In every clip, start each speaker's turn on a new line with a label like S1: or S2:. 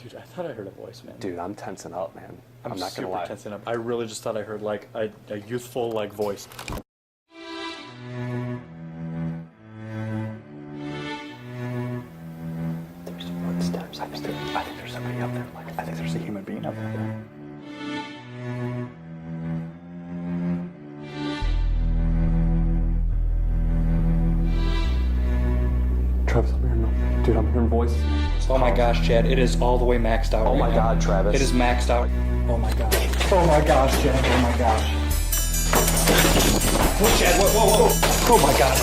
S1: Dude, I thought I heard a voice, man.
S2: Dude, I'm tensing up, man. I'm not
S1: super
S2: gonna lie.
S1: tensing up. I really just thought I heard like a youthful like voice.
S2: There's footsteps. I think there's somebody up there. Like, I think there's a human being up there. Travis, dude, I'm hearing voices.
S1: Oh my gosh, Chad, it is all the way maxed out.
S2: Oh
S1: right
S2: my
S1: now.
S2: God, Travis.
S1: It is maxed out. Oh my gosh. Oh my gosh, Chad. Oh my gosh. Whoa, Chad, whoa. Oh my God.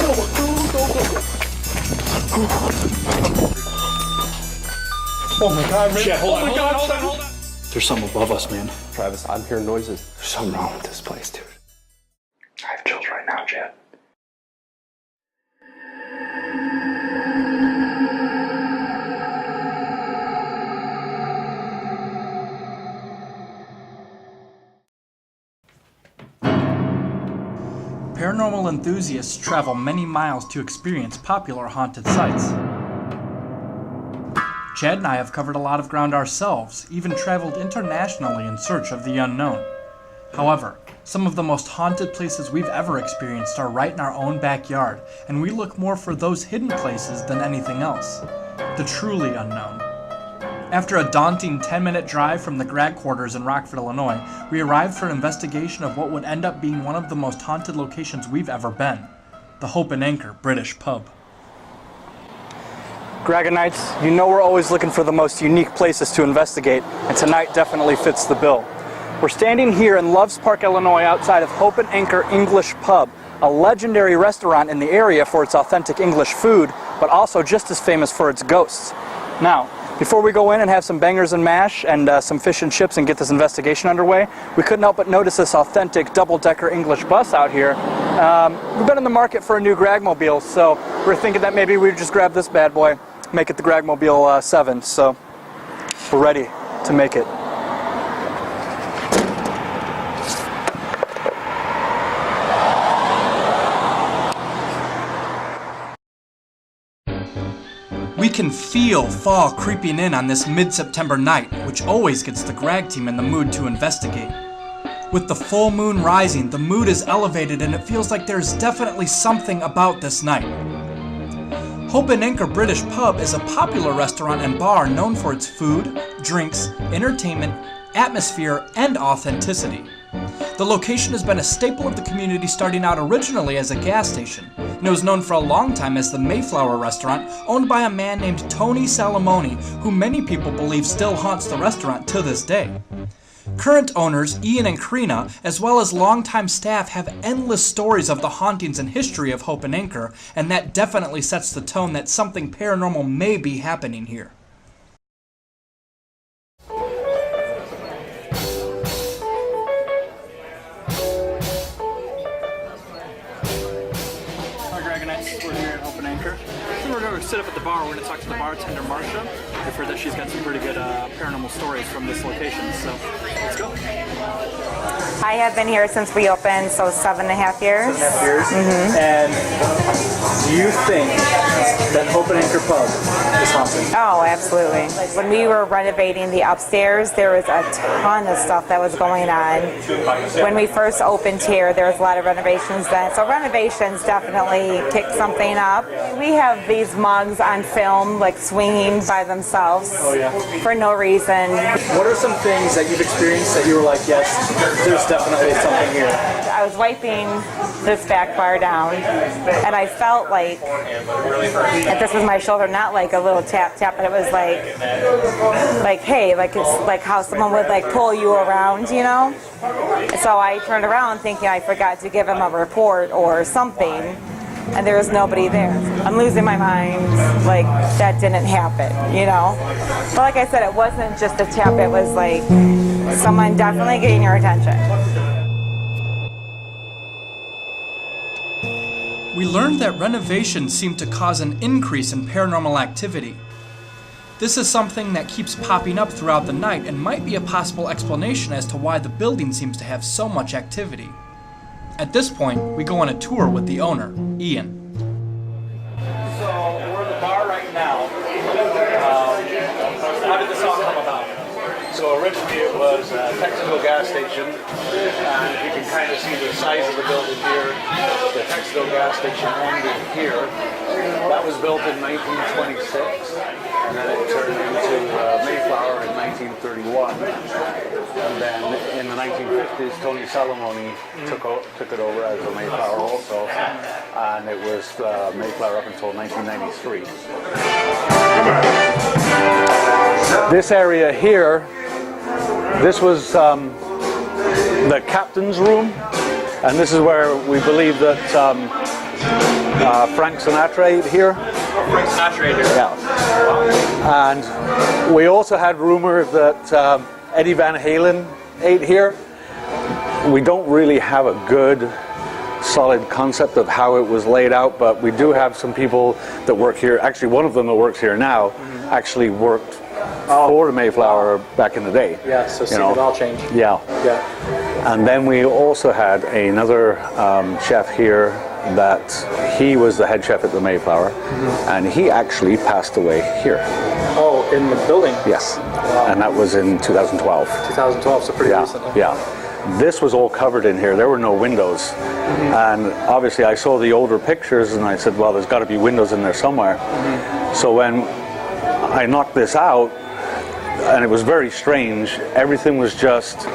S1: Oh my God, man. Chad, hold on. There's something above us, man.
S2: Travis, I'm hearing noises. There's something wrong with this place, dude. I have chills right now, Chad.
S3: Paranormal enthusiasts travel many miles to experience popular haunted sites. Chad and I have covered a lot of ground ourselves, even traveled internationally in search of the unknown. However, some of the most haunted places we've ever experienced are right in our own backyard, and we look more for those hidden places than anything else. The truly unknown. After a daunting 10-minute drive from the GRAGG quarters in Rockford, Illinois, we arrived for an investigation of what would end up being one of the most haunted locations we've ever been, the Hope and Anchor British pub. GRAGGonites, you know we're always looking for the most unique places to investigate, and tonight definitely fits the bill. We're standing here in Loves Park, Illinois, outside of Hope and Anchor English Pub, a legendary restaurant in the area for its authentic English food, but also just as famous for its ghosts. Now, before we go in and have some bangers and mash and some fish and chips and get this investigation underway, we couldn't help but notice this authentic double-decker English bus out here. We've been in the market for a new GRAGG-mobile, so we're thinking that maybe we'd just grab this bad boy, make it the GRAGG-mobile 7, so we're ready to make it. We can feel fall creeping in on this mid-September night, which always gets the GRAGG team in the mood to investigate. With the full moon rising, the mood is elevated and it feels like there's definitely something about this night. Hope and Anchor British Pub is a popular restaurant and bar known for its food, drinks, entertainment, atmosphere, and authenticity. The location has been a staple of the community, starting out originally as a gas station, and it was known for a long time as the Mayflower restaurant, owned by a man named Tony Salamone, who many people believe still haunts the restaurant to this day. Current owners, Ian and Karina, as well as longtime staff, have endless stories of the hauntings and history of Hope and Anchor, and that definitely sets the tone that something paranormal may be happening here. We're here at Hope and Anchor. We're going to sit up at the bar. We're going to talk to the bartender, Marsha. I've heard that she's got some pretty good paranormal stories from this location, so let's go.
S4: I have been here since we opened, so 7.5 years.
S3: 7.5 years.
S4: Mm-hmm.
S3: And do you think that Hope and Anchor Pub is haunted?
S4: Oh, absolutely. When we were renovating the upstairs, there was a ton of stuff that was going on. When we first opened here, there was a lot of renovations then. So renovations definitely kicked something up. We have these mugs on film, like swinging by themselves for no reason.
S3: What are some things that you've experienced that you were like, yes, there's definitely something here?
S4: I was wiping this back bar down, and I felt like that this was my shoulder, not like a little tap, but it was like hey, like it's like how someone would like pull you around, you know? So I turned around thinking I forgot to give him a report or something, and there was nobody there. I'm losing my mind, like that didn't happen, you know? But like I said, it wasn't just a tap, it was like someone definitely getting your attention.
S3: We learned that renovations seem to cause an increase in paranormal activity. This is something that keeps popping up throughout the night and might be a possible explanation as to why the building seems to have so much activity. At this point, we go on a tour with the owner, Ian. So we're at the bar right now. How did this all come about?
S1: so originally it was a Texaco gas station, and you can kind of see the size of the building here. The Texaco gas station ended here. That was built in 1926, and then it turned into Mayflower in 1931. And then in the 1950s, Tony Salamone took it over as the Mayflower also, and it was Mayflower up until 1993. This area here, this was the captain's room, and this is where we believe that Frank Sinatra ate here.
S3: Frank Sinatra ate here.
S1: Yeah. And we also had rumor that Eddie Van Halen ate here. We don't really have a good solid concept of how it was laid out, but we do have some people that work here. Actually, one of them that works here now actually worked for the Mayflower back in the day.
S3: Yeah, so seen it all change.
S1: Yeah.
S3: Yeah.
S1: And then we also had another chef here that he was the head chef at the Mayflower, and he actually passed away here.
S3: Oh, in the building?
S1: Yes.
S3: Wow.
S1: And that was in 2012.
S3: 2012, so pretty recently.
S1: Yeah. This was all covered in here. There were no windows. And obviously I saw the older pictures and I said, well, there's got to be windows in there somewhere. So when I knocked this out, and it was very strange, everything was just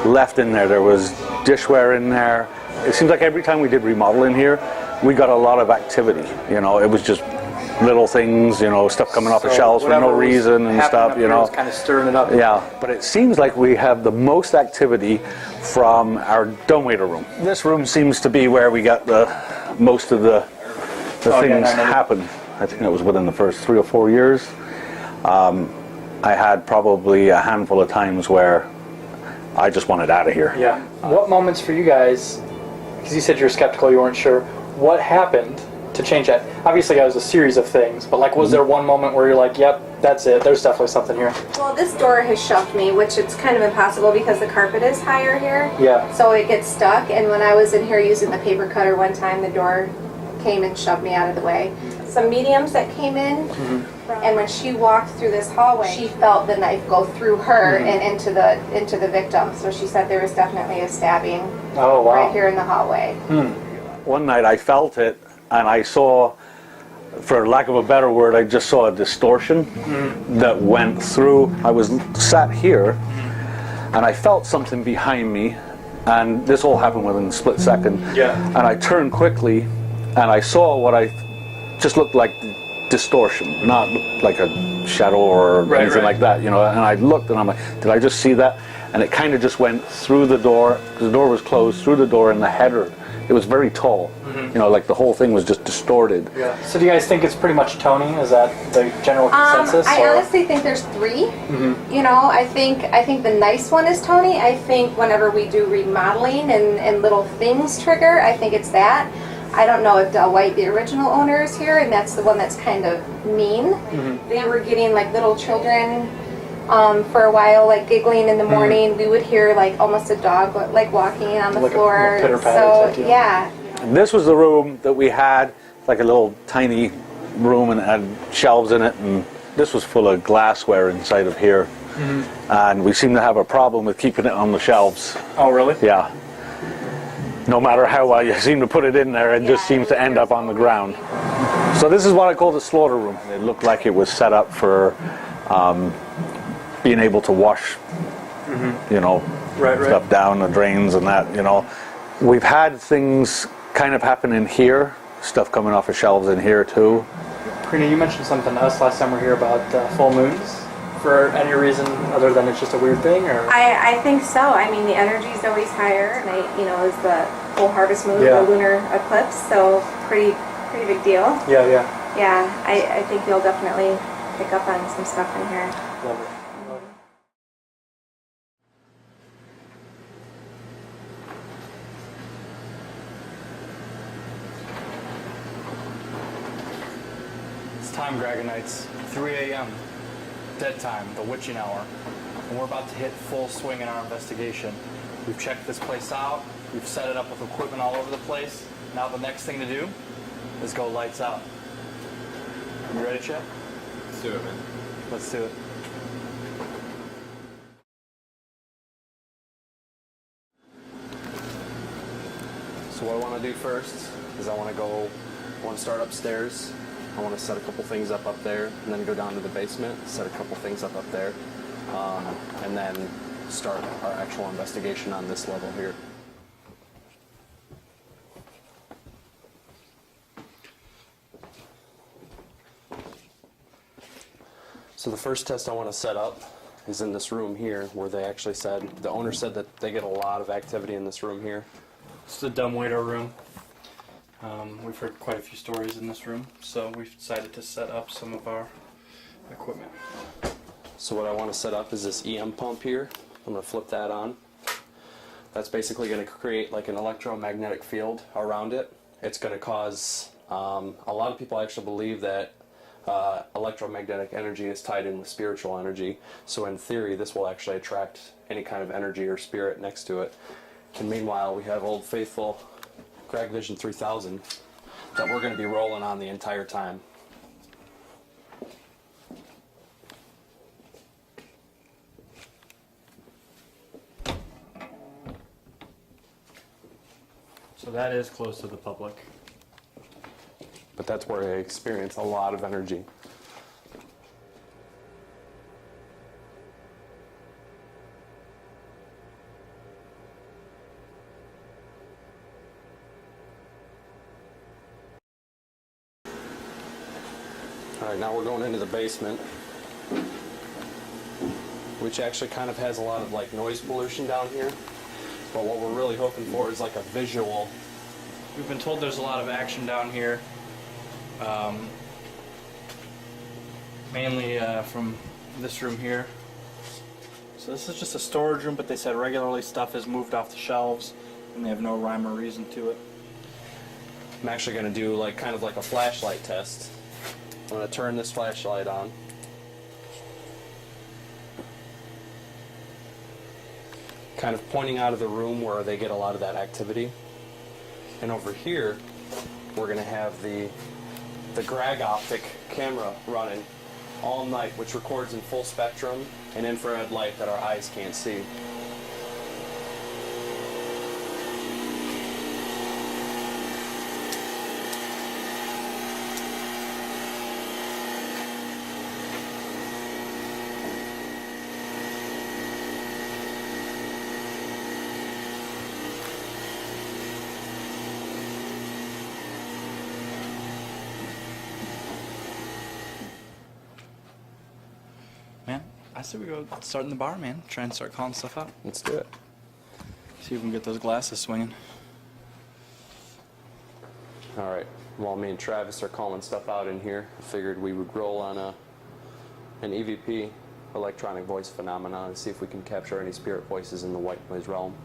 S1: left in there. There was dishware in there. It seems like every time we did remodel in here, we got a lot of activity. You know, it was just little things, you know, stuff coming off the shelves for no reason and stuff, you know.
S3: Kind of stirring it up.
S1: Yeah, but it seems like we have the most activity from our dumbwaiter room. This room seems to be where we got the most of the things happen. I think that was within the first 3 or 4 years. I had probably a handful of times where I just wanted out of here.
S3: Yeah. What moments for you guys, because you said you were skeptical, you weren't sure, what happened to change that? Obviously it was a series of things, but like was there one moment where you're like, yep, that's it, there's definitely something here?
S5: Well, this door has shoved me, which it's kind of impossible because the carpet is higher here.
S3: Yeah.
S5: So it gets stuck, and when I was in here using the paper cutter one time, the door came and shoved me out of the way. Some mediums that came in, and when she walked through this hallway, she felt the knife go through her and into the victim. So she said there was definitely a stabbing right here in the hallway.
S1: One night I felt it, and I saw, for lack of a better word, I just saw a distortion that went through. I was sat here, and I felt something behind me, and this all happened within a split second.
S3: Yeah.
S1: And I turned quickly, and I saw what I just looked like distortion, not like a shadow or anything like that, you know. And I looked, and I'm like, did I just see that? And it kind of just went through the door, because the door was closed, through the door, and the header. It was very tall, you know, like the whole thing was just distorted.
S3: Yeah. So do you guys think it's pretty much Tony? Is that the general consensus?
S5: I honestly think there's 3. You know, I think the nice one is Tony. I think whenever we do remodeling and little things trigger, I think it's that. I don't know if Del White, the original owner, is here, and that's the one that's kind of mean. They were getting like little children for a while, like giggling in the morning. We would hear like almost a dog like walking on the floor. So yeah.
S1: And this was the room that we had, like a little tiny room, and it had shelves in it, and this was full of glassware inside of here. And we seem to have a problem with keeping it on the shelves.
S3: Oh, really?
S1: Yeah. No matter how well you seem to put it in there, it just seems to end up on the ground. So this is what I call the slaughter room. It looked like it was set up for being able to wash, you know, stuff down the drains and that, you know. We've had things kind of happen in here, stuff coming off of shelves in here too.
S3: Karina, you mentioned something to us last time we were here about full moons. For any reason other than it's just a weird thing, or?
S5: I think so. I mean, the energy is always higher. Night, you know, is the full harvest moon, the lunar eclipse. So pretty big deal.
S3: Yeah.
S5: Yeah, I think you'll definitely pick up on some stuff in here.
S3: Love it. It's time, GRAGGonites. 3 a.m. Dead time, the witching hour, and we're about to hit full swing in our investigation. We've checked this place out, we've set it up with equipment all over the place. Now the next thing to do is go lights out. You ready, Chet?
S2: Let's do it, man.
S3: Let's do it.
S2: So what I want to do first is I want to start upstairs. I want to set a couple things up there, and then go down to the basement, set a couple things up there, and then start our actual investigation on this level here. So the first test I want to set up is in this room here, where they actually said, the owner said that they get a lot of activity in this room here.
S3: It's the dumbwaiter room. We've heard quite a few stories in this room, so we've decided to set up some of our equipment.
S2: So what I want to set up is this EM pump here. I'm going to flip that on. That's basically going to create like an electromagnetic field around it. It's going to cause, a lot of people actually believe that electromagnetic energy is tied in with spiritual energy. So in theory, this will actually attract any kind of energy or spirit next to it. And meanwhile, we have old faithful GRAGG Vision 3000 that we're going to be rolling on the entire time.
S3: So that is close to the public.
S2: But that's where I experience a lot of energy. Alright, now we're going into the basement, which actually kind of has a lot of like noise pollution down here. But what we're really hoping for is like a visual.
S3: We've been told there's a lot of action down here. Mainly from this room here. So this is just a storage room, but they said regularly stuff is moved off the shelves and they have no rhyme or reason to it.
S2: I'm actually going to do like kind of like a flashlight test. I'm going to turn this flashlight on. Kind of pointing out of the room where they get a lot of that activity. And over here, we're going to have the GRAGG optic camera running all night, which records in full spectrum and infrared light that our eyes can't see.
S3: Man, I say we go start in the bar, man. Try and start calling stuff out.
S2: Let's do it.
S3: See if we can get those glasses swinging.
S2: Alright, while me and Travis are calling stuff out in here, I figured we would roll on an EVP, electronic voice phenomenon, and see if we can capture any spirit voices in the white noise realm.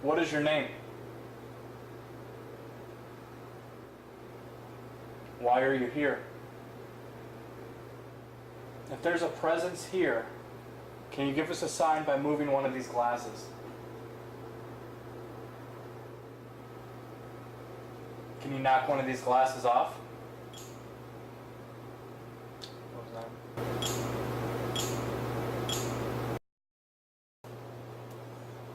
S3: What is your name? Why are you here? If there's a presence here, can you give us a sign by moving one of these glasses? Can you knock one of these glasses off? What was that?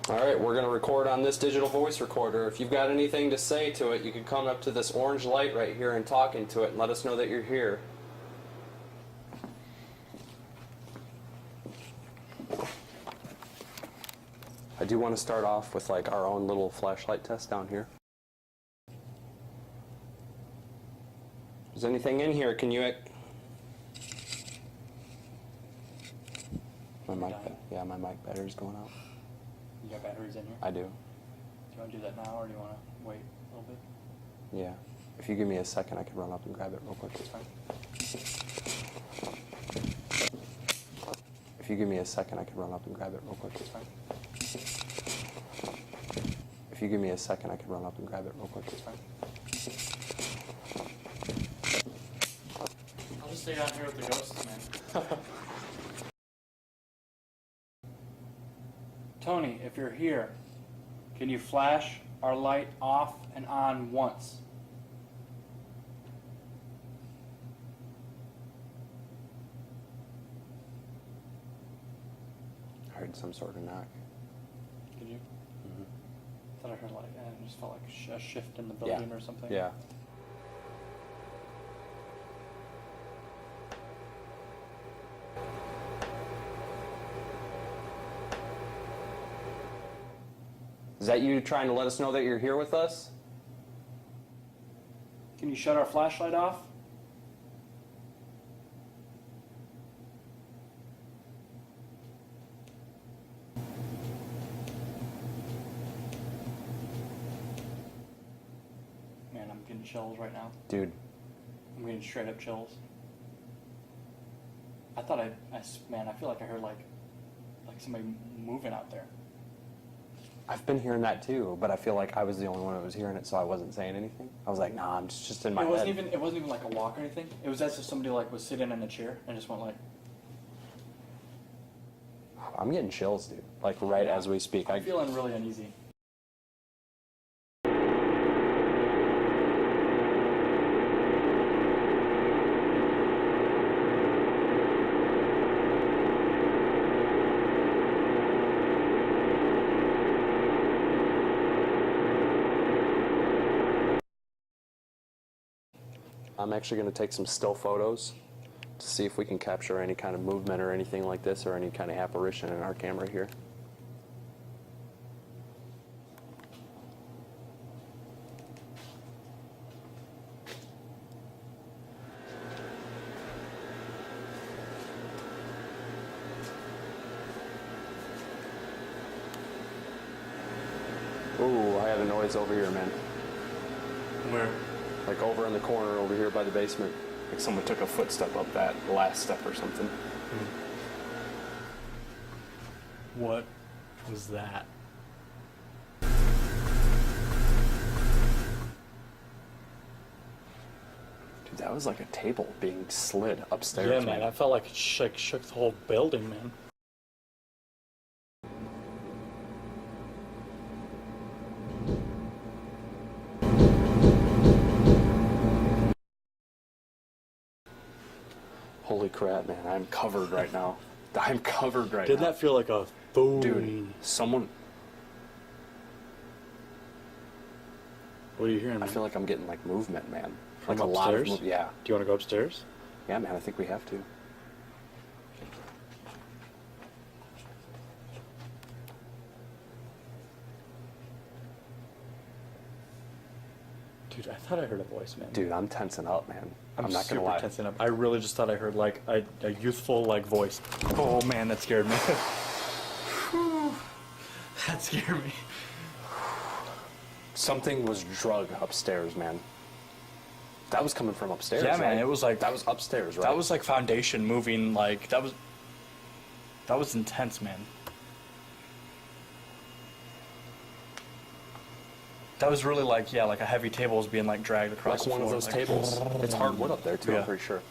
S2: Alright, we're going to record on this digital voice recorder. If you've got anything to say to it, you can come up to this orange light right here and talk into it and let us know that you're here. I do want to start off with like our own little flashlight test down here. Is anything in here? Can you... My mic, yeah, my mic battery's going out.
S3: You got batteries in here?
S2: I do.
S3: Do you want to do that now, or do you want to wait a little bit?
S2: Yeah. If you give me a second, I can run up and grab it real quick.
S3: It's fine.
S2: If you give me a second, I can run up and grab it real quick.
S3: It's fine.
S2: If you give me a second, I can run up and grab it real quick.
S3: It's fine. I'll just stay down here with the ghosts, man. Tony, if you're here, can you flash our light off and on once?
S2: I heard some sort of knock.
S3: Did you?
S2: Mm-hmm.
S3: thought I heard like, it just felt like a shift in the building or something.
S2: Yeah. Is that you trying to let us know that you're here with us?
S3: Can you shut our flashlight off? Man, I'm getting chills right now.
S2: Dude.
S3: I'm getting straight up chills. I feel like I heard like somebody moving out there.
S2: I've been hearing that too, but I feel like I was the only one that was hearing it, so I wasn't saying anything. I was like, nah, I'm just in my head.
S3: It wasn't even like a walk or anything. It was as if somebody like was sitting in a chair and just went like.
S2: I'm getting chills, dude. Like right as we speak.
S3: I'm feeling really uneasy.
S2: I'm actually going to take some still photos to see if we can capture any kind of movement or anything like this or any kind of apparition in our camera here. Ooh, I have a noise over here, man.
S3: Where?
S2: Like over in the corner over here by the basement. Like someone took a footstep up that last step or something.
S3: What was that?
S2: Dude, that was like a table being slid upstairs.
S3: Yeah, man, I felt like it shook the whole building, man.
S2: Holy crap, man, I'm covered right now. I'm covered right now.
S3: Didn't that feel like a boom?
S2: Dude, someone...
S3: What are you hearing, man?
S2: I feel like I'm getting like movement, man.
S3: From
S2: like a lot of
S3: upstairs?
S2: yeah.
S3: Do you want to go upstairs?
S2: Yeah, man, I think we have to.
S3: Dude, I thought I heard a voice, man.
S2: Dude, I'm tensing up, man. I'm not
S3: super
S2: gonna lie.
S3: tensing up. I really just thought I heard like a youthful like voice. Oh man, that scared me. That scared me.
S2: Something was drug upstairs, man. That was coming from upstairs,
S3: Yeah, man,
S2: right?
S3: it was like
S2: that was upstairs, right?
S3: That was like foundation moving. Like that was intense, man. That was really like, yeah, like a heavy table was being like dragged across
S2: like
S3: the
S2: one
S3: floor.
S2: of those
S3: like,
S2: tables. It's hardwood up there too,
S3: Yeah.
S2: I'm pretty sure.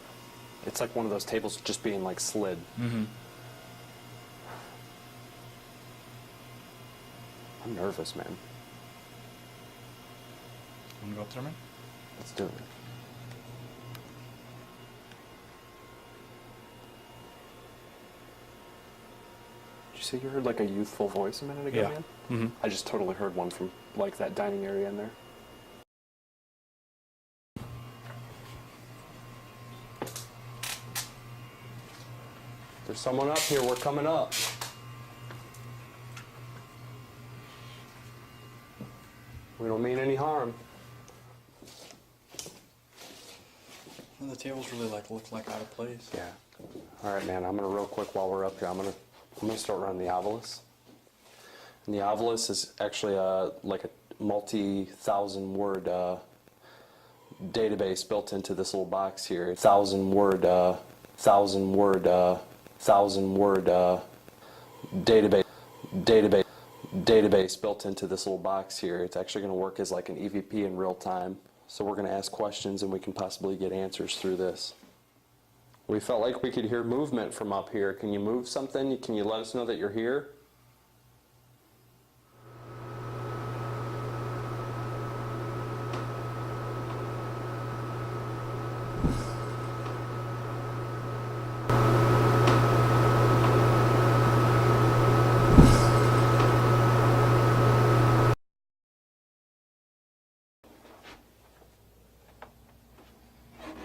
S2: It's like one of those tables just being like slid.
S3: Mm-hmm.
S2: I'm nervous, man.
S3: Want to go up there, man?
S2: Let's do it. Did you say you heard like a youthful voice a minute ago,
S3: Yeah.
S2: man?
S3: Mm-hmm.
S2: I just totally heard one from like that dining area in there. There's someone up here. We're coming up. We don't mean any harm.
S3: And the tables really like look like out of place.
S2: Yeah. All right, man. I'm gonna real quick while we're up here. I'm gonna start running the Ovilus. And the Ovilus is actually like a multi-thousand word database built into this little box here. 1,000 word database built into this little box here. It's actually going to work as like an EVP in real time. So we're going to ask questions and we can possibly get answers through this. We felt like we could hear movement from up here. Can you move something? Can you let us know that you're here?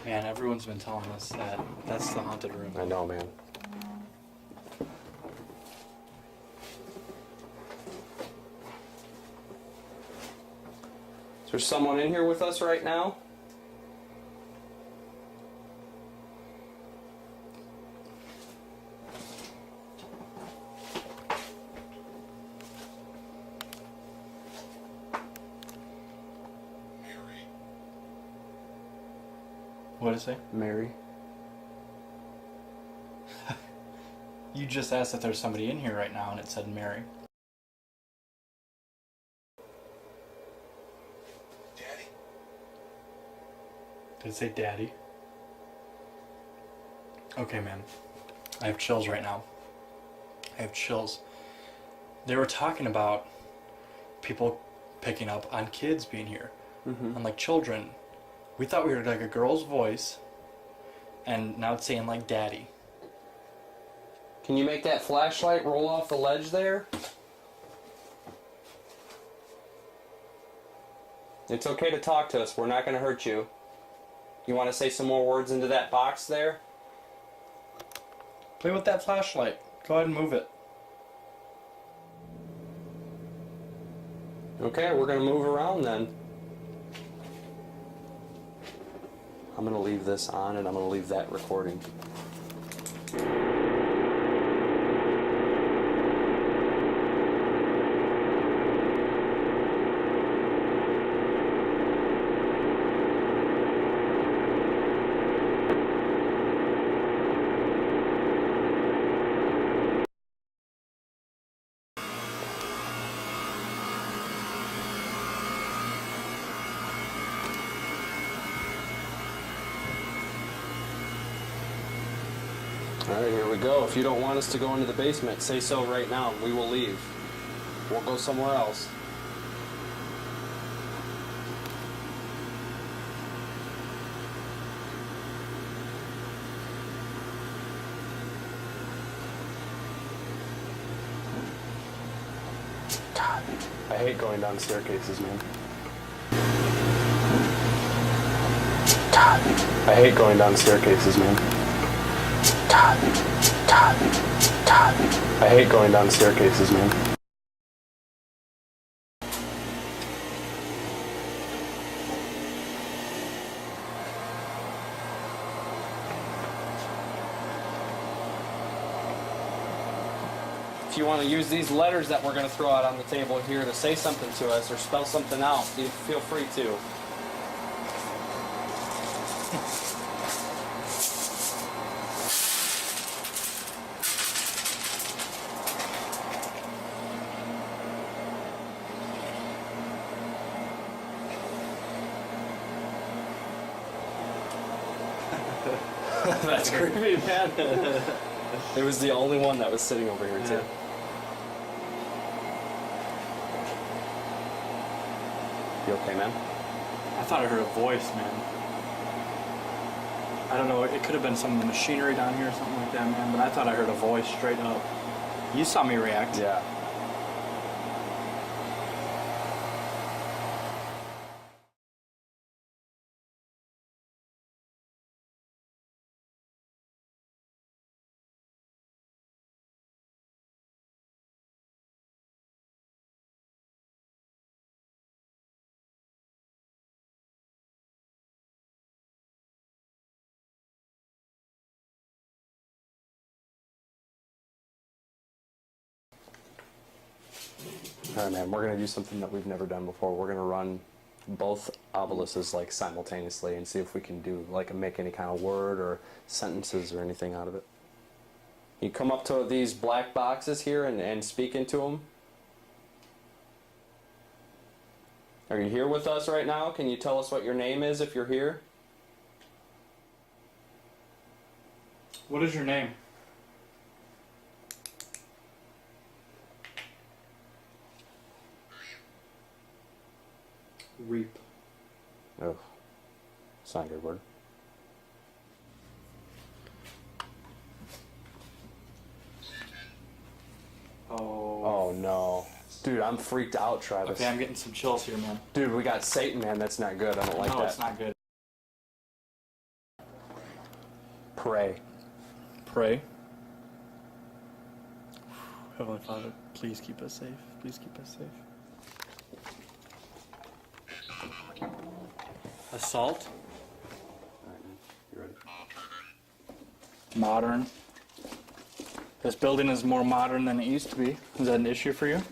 S3: Man, everyone's been telling us that that's the haunted room.
S2: I know, man. Is there someone in here with us right now?
S3: What did it say?
S2: Mary.
S3: You just asked if there's somebody in here right now, and it said Mary.
S6: Daddy?
S3: Did it say Daddy? Okay, man. I have chills right now. I have chills. They were talking about people picking up on kids being here. On like children. We thought we heard like a girl's voice, and now it's saying like Daddy.
S2: Can you make that flashlight roll off the ledge there? It's okay to talk to us. We're not going to hurt you. You want to say some more words into that box there?
S3: Play with that flashlight. Go ahead and move it.
S2: Okay, we're going to move around then. I'm going to leave this on, and I'm going to leave that recording. Alright, here we go. If you don't want us to go into the basement, say so right now. We will leave. We'll go somewhere else. God, I hate going down staircases, man. God, I hate going down staircases, man. God. I hate going down staircases, man. If you want to use these letters that we're going to throw out on the table here to say something to us or spell something out, you feel free to. That's creepy, man. It was the only one that was sitting over here, too. You okay, man?
S3: I thought I heard a voice, man. I don't know, it could have been some of the machinery down here or something like that, man, but I thought I heard a voice straight up. You saw me react.
S2: Yeah. All right, man, we're going to do something that we've never done before. We're going to run both obelisks like simultaneously and see if we can do like make any kind of word or sentences or anything out of it. You come up to these black boxes here and speak into them. Are you here with us right now? Can you tell us what your name is if you're here?
S3: What is your name? Reap.
S2: Oh, it's not a good word. Oh no. Dude, I'm freaked out, Travis.
S3: Okay, I'm getting some chills here, man.
S2: Dude, we got Satan, man. That's not good. I don't like that.
S3: No, it's not good. Pray.
S6: Pray. Heavenly Father, please keep us safe. Please keep us safe. Assault.
S2: You ready?
S6: Modern. This building is more modern than it used to be. Is that an issue for you?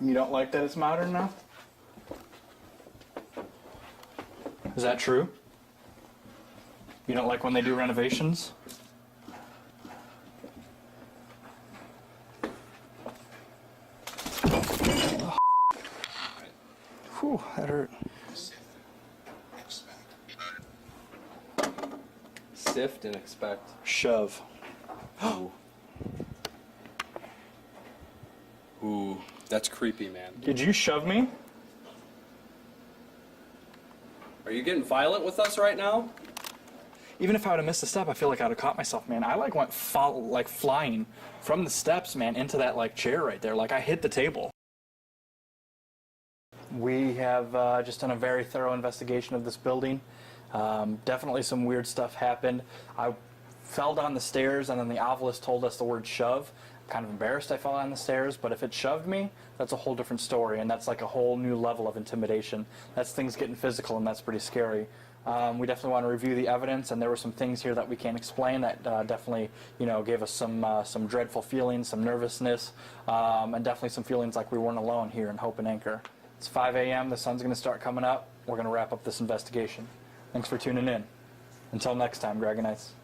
S6: You don't like that it's modern now? Is that true? You don't like when they do renovations? Whew, that hurt.
S2: Sift and expect.
S6: Shove.
S2: Ooh. Ooh, that's creepy, man.
S6: Did you shove me?
S2: Are you getting violent with us right now?
S6: Even if I would have missed a step, I feel like I'd have caught myself, man. I like went flying from the steps, man, into that like chair right there. Like I hit the table. We have just done a very thorough investigation of this building. Definitely some weird stuff happened. I fell down the stairs and then the ovilist told us the word shove. I'm kind of embarrassed I fell down the stairs, but if it shoved me, that's a whole different story, and that's like a whole new level of intimidation. That's things getting physical, and that's pretty scary. We definitely want to review the evidence, and there were some things here that we can't explain that definitely, gave us some dreadful feelings, some nervousness, and definitely some feelings like we weren't alone here in Hope and Anchor. It's 5 a.m. The sun's going to start coming up. We're going to wrap up this investigation. Thanks for tuning in. Until next time, GRAGGonites.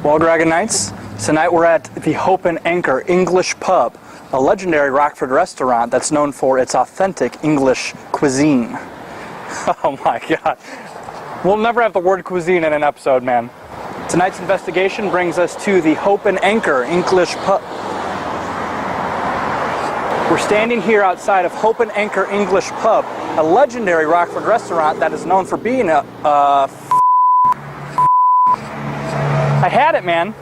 S6: Well, GRAGGonites, tonight we're at the Hope and Anchor English Pub, a legendary Rockford restaurant that's known for its authentic English cuisine. Oh my God. We'll never have the word cuisine in an episode, man. Tonight's investigation brings us to the Hope and Anchor English Pub. We're standing here outside of Hope and Anchor English Pub, a legendary Rockford restaurant that is known for being I had it, man.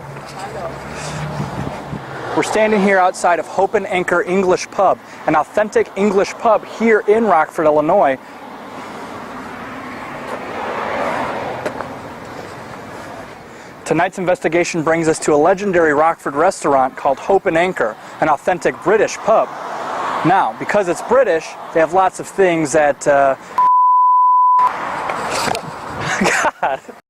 S6: We're standing here outside of Hope and Anchor English Pub, an authentic English pub here in Rockford, Illinois. Tonight's investigation brings us to a legendary Rockford restaurant called Hope and Anchor, an authentic British pub. Now, because it's British, they have lots of things that... God.